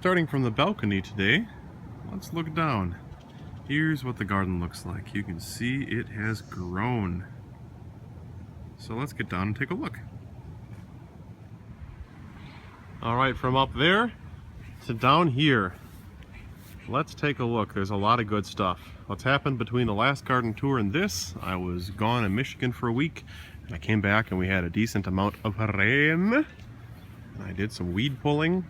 Starting from the balcony today, let's look down. Here's what the garden looks like. You can see it has grown. So let's get down and take a look. Alright, from up there to down here, let's take a look. There's a lot of good stuff. What's happened between the last garden tour and this, I was gone in Michigan for a week, and I came back and we had a decent amount of rain. And I did some weed pulling,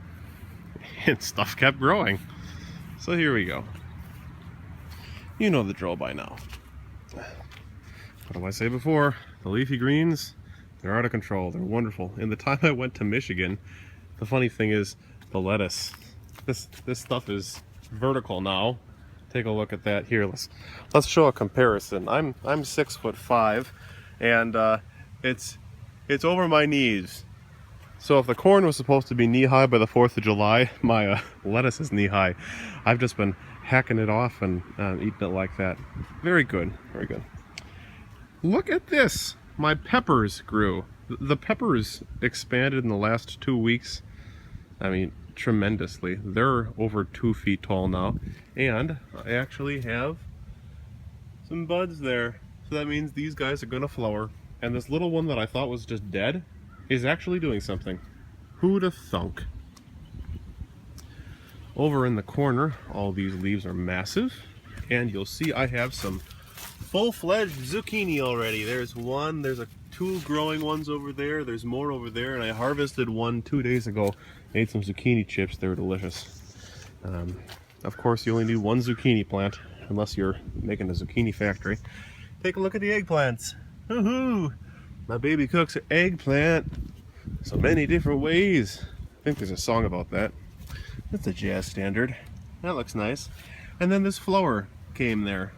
and stuff kept growing. So here we go. You know the drill by now. What do I say before? The leafy greens, they're out of control. They're wonderful. In the time I went to Michigan, the funny thing is the lettuce. This stuff is vertical now. Take a look at that here. Let's show a comparison. I'm 6'5", and it's over my knees. So if the corn was supposed to be knee-high by the 4th of July, my lettuce is knee-high. I've just been hacking it off and eating it like that. Very good, very good. Look at this. My peppers grew. The peppers expanded in the last 2 weeks. I mean, tremendously. They're over 2 feet tall now. And I actually have some buds there. So that means these guys are gonna flower. And this little one that I thought was just dead is actually doing something. Who'd have thunk? Over in the corner, all these leaves are massive, and you'll see I have some full-fledged zucchini already. There's one, there's 2 growing ones over there, there's more over there, and I harvested one 2 days ago. Made some zucchini chips. They were delicious. Of course, you only need one zucchini plant, unless you're making a zucchini factory. Take a look at the eggplants. Woohoo! My baby cooks her eggplant so many different ways. I think there's a song about that. That's a jazz standard. That looks nice. And then this flower came there.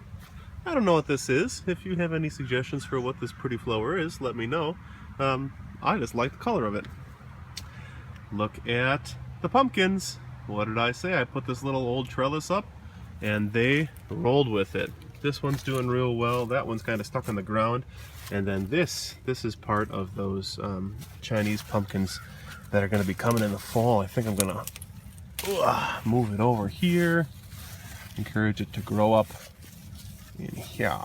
I don't know what this is. If you have any suggestions for what this pretty flower is, let me know. I just like the color of it. Look at the pumpkins. What did I say? I put this little old trellis up and they rolled with it. This one's doing real well. That one's kind of stuck on the ground. And then this is part of those Chinese pumpkins that are going to be coming in the fall. I think I'm going to move it over here. Encourage it to grow up in here.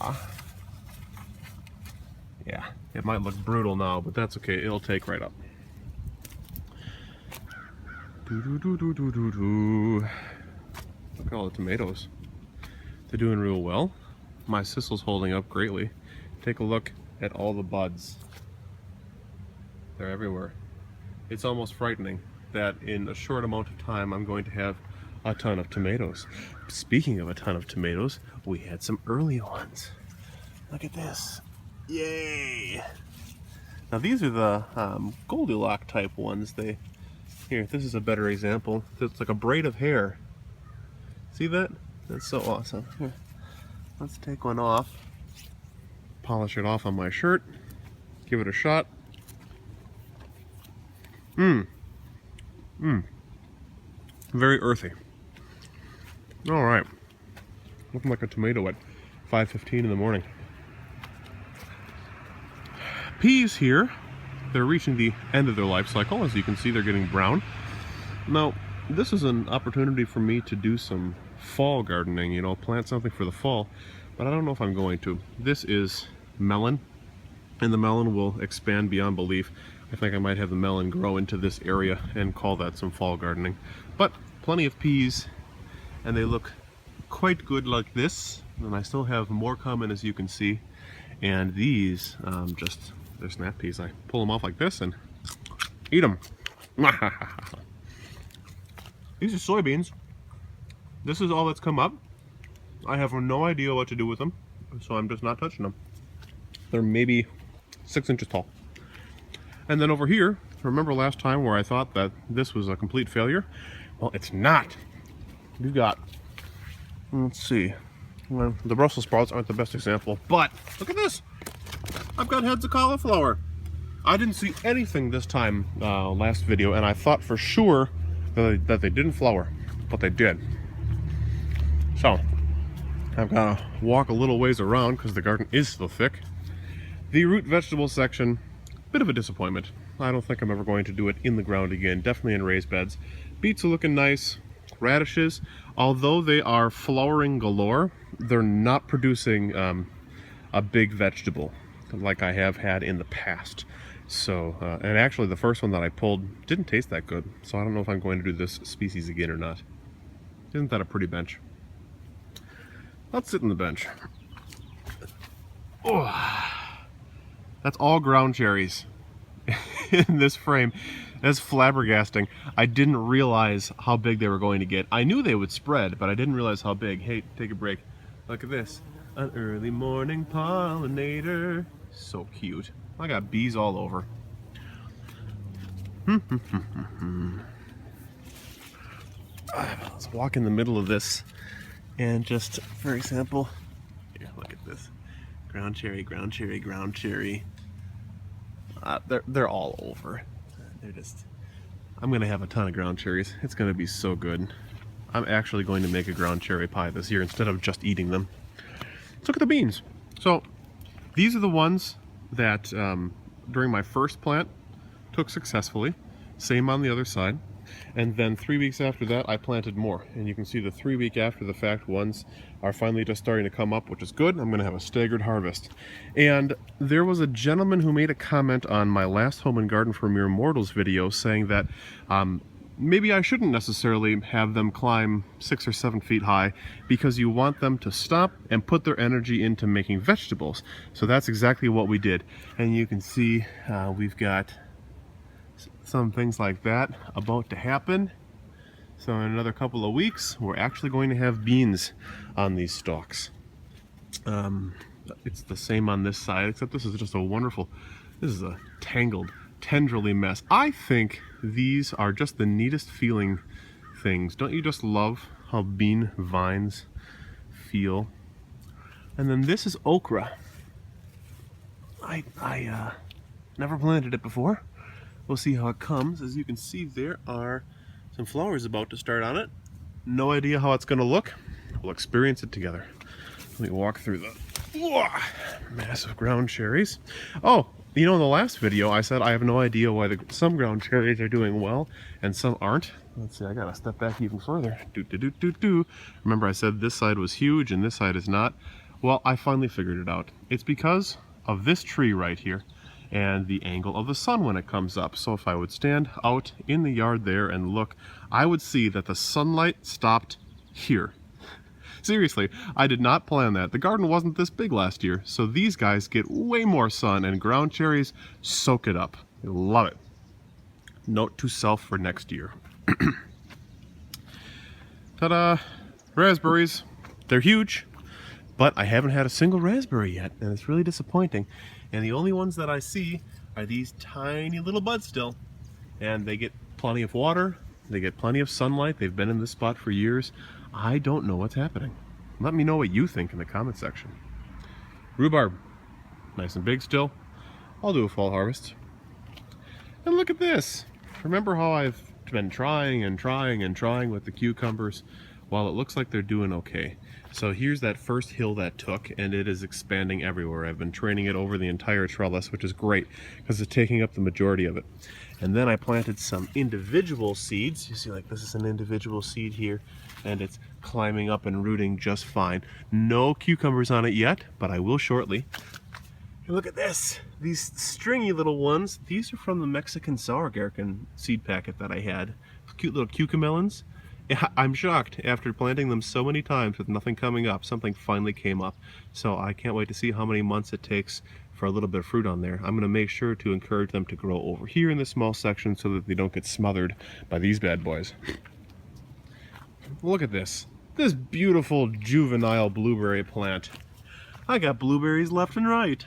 Yeah, it might look brutal now, but that's okay. It'll take right up. Look at all the tomatoes. They're doing real well. My sissel's holding up greatly. Take a look at all the buds. They're everywhere. It's almost frightening that in a short amount of time I'm going to have a ton of tomatoes. Speaking of a ton of tomatoes, we had some early ones. Look at this. Yay! Now these are the Goldilocks type ones. Here, this is a better example. It's like a braid of hair. See that? That's so awesome. Here, let's take one off. Polish it off on my shirt. Give it a shot. Very earthy. Alright. Looking like a tomato at 5:15 in the morning. Peas here. They're reaching the end of their life cycle. As you can see, they're getting brown. Now, this is an opportunity for me to do some fall gardening, you know, plant something for the fall, but I don't know if I'm going to. This is melon, and the melon will expand beyond belief. I think I might have the melon grow into this area and call that some fall gardening. But plenty of peas, and they look quite good like this, and I still have more coming, as you can see. And these, they're snap peas. I pull them off like this and eat them. These are soybeans. This is all that's come up. I have no idea what to do with them, so I'm just not touching them. They're maybe 6 inches tall. And then over here, remember last time where I thought that this was a complete failure? Well, it's not. We've got, let's see, well, the Brussels sprouts aren't the best example, but look at this. I've got heads of cauliflower. I didn't see anything this time last video, and I thought for sure that they didn't flower, but they did. So I've got to walk a little ways around because the garden is so thick. The root vegetable section, bit of a disappointment. I don't think I'm ever going to do it in the ground again, definitely in raised beds. Beets are looking nice. radishes, although they are flowering galore, they're not producing a big vegetable like I have had in the past. So, and actually the first one that I pulled didn't taste that good, so I don't know if I'm going to do this species again or not. Isn't that a pretty bench? Let's sit in the bench. Oh, that's all ground cherries in this frame. That's flabbergasting. I didn't realize how big they were going to get. I knew they would spread, but I didn't realize how big. Hey, take a break. Look at this. An early morning pollinator. So cute. I got bees all over. Let's walk in the middle of this and just, for example, here, look at this. Ground cherry, ground cherry, ground cherry. They're all over. They're just, I'm gonna have a ton of ground cherries. It's gonna be so good. I'm actually going to make a ground cherry pie this year instead of just eating them. Let's look at the beans. So these are the ones that during my first plant took successfully. Same on the other side. And then 3 weeks after that, I planted more. And you can see the 3 week after the fact ones are finally just starting to come up, which is good. I'm going to have a staggered harvest. And there was a gentleman who made a comment on my last Home and Garden for Mere Mortals video saying that maybe I shouldn't necessarily have them climb 6 or 7 feet high because you want them to stop and put their energy into making vegetables. So that's exactly what we did. And you can see we've got some things like that about to happen. So in another couple of weeks, we're actually going to have beans on these stalks. It's the same on this side, except this is just a wonderful, this is a tangled, tendrily mess. I think these are just the neatest feeling things. Don't you just love how bean vines feel? And then this is okra. I never planted it before. We'll see how it comes. As you can see, there are some flowers about to start on it. No idea how it's going to look. We'll experience it together. Let me walk through the massive ground cherries. Oh, you know, in the last video, I said I have no idea why some ground cherries are doing well and some aren't. Let's see, I gotta step back even further. Remember I said this side was huge and this side is not? Well, I finally figured it out. It's because of this tree right here and the angle of the sun when it comes up. So if I would stand out in the yard there and look, I would see that the sunlight stopped here. Seriously, I did not plan that. The garden wasn't this big last year, so these guys get way more sun, and ground cherries soak it up. I love it. Note to self for next year. Ta-da! Raspberries. They're huge, but I haven't had a single raspberry yet, and it's really disappointing. And the only ones that I see are these tiny little buds still. And they get plenty of water, they get plenty of sunlight, they've been in this spot for years. I don't know what's happening. Let me know what you think in the comment section. Rhubarb, nice and big still. I'll do a fall harvest. And look at this. Remember how I've been trying and trying and trying with the cucumbers? Well, it looks like they're doing okay. So here's that first hill that took, and it is expanding everywhere. I've been training it over the entire trellis, which is great because it's taking up the majority of it. And then I planted some individual seeds. You see, like, this is an individual seed here, and it's climbing up and rooting just fine. No cucumbers on it yet, but I will shortly. And look at this. These stringy little ones, these are from the Mexican sour gherkin seed packet that I had. Cute little cucamelons. Yeah, I'm shocked. After planting them so many times with nothing coming up, something finally came up. So I can't wait to see how many months it takes for a little bit of fruit on there. I'm going to make sure to encourage them to grow over here in this small section so that they don't get smothered by these bad boys. Look at this. This beautiful juvenile blueberry plant. I got blueberries left and right.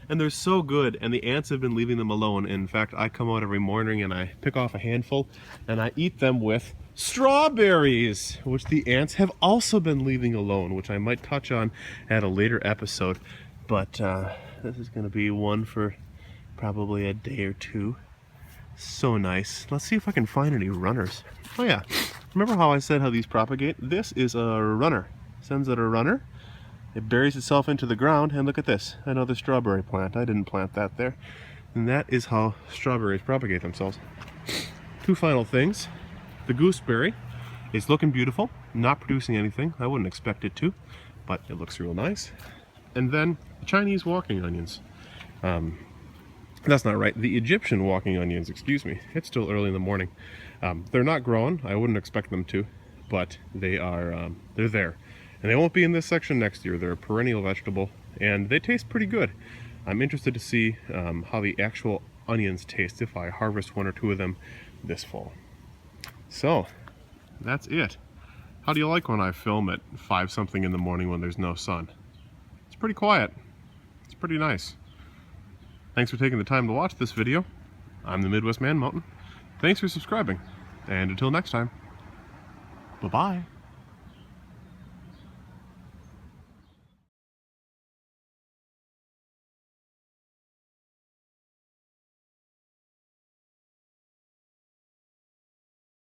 And they're so good, and the ants have been leaving them alone. In fact, I come out every morning and I pick off a handful and I eat them with strawberries, which the ants have also been leaving alone, which I might touch on at a later episode. But this is going to be one for probably a day or two. So nice. Let's see if I can find any runners. Oh yeah, remember how I said how these propagate? This is a runner. Sends out a runner. It buries itself into the ground, and look at this, another strawberry plant. I didn't plant that there. And that is how strawberries propagate themselves. Two final things. The gooseberry is looking beautiful, not producing anything. I wouldn't expect it to, but it looks real nice. And then the Chinese walking onions. That's not right. The Egyptian walking onions, excuse me. It's still early in the morning. They're not growing. I wouldn't expect them to, but they are. They're there, and they won't be in this section next year. They're a perennial vegetable, and they taste pretty good. I'm interested to see how the actual onions taste if I harvest 1 or 2 of them this fall. So that's it. How do you like when I film at 5 something in the morning when there's no sun? It's pretty quiet. It's pretty nice. Thanks for taking the time to watch this video. I'm the Midwest Man Mountain. Thanks for subscribing, and until next time, bye-bye.